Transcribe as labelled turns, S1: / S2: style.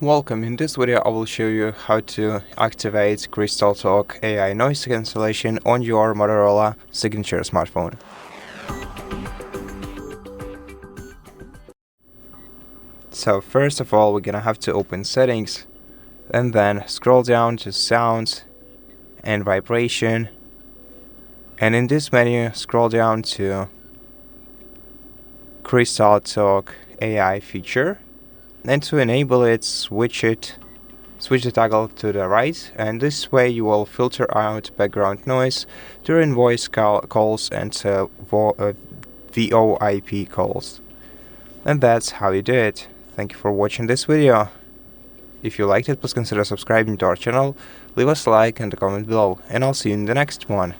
S1: Welcome. In this video I will show you how to activate Crystal Talk AI noise cancellation on your Motorola Signature smartphone. So first of all, we're gonna have to open settings and then scroll down to sounds and vibration, and in this menu scroll down to Crystal Talk AI feature, and to enable it, switch the toggle to the right, and this way you will filter out background noise during voice calls and VOIP calls. And that's how you do it. Thank you for watching this video. If you liked it, please consider subscribing to our channel, leave us a like and a comment below, and I'll see you in the next one.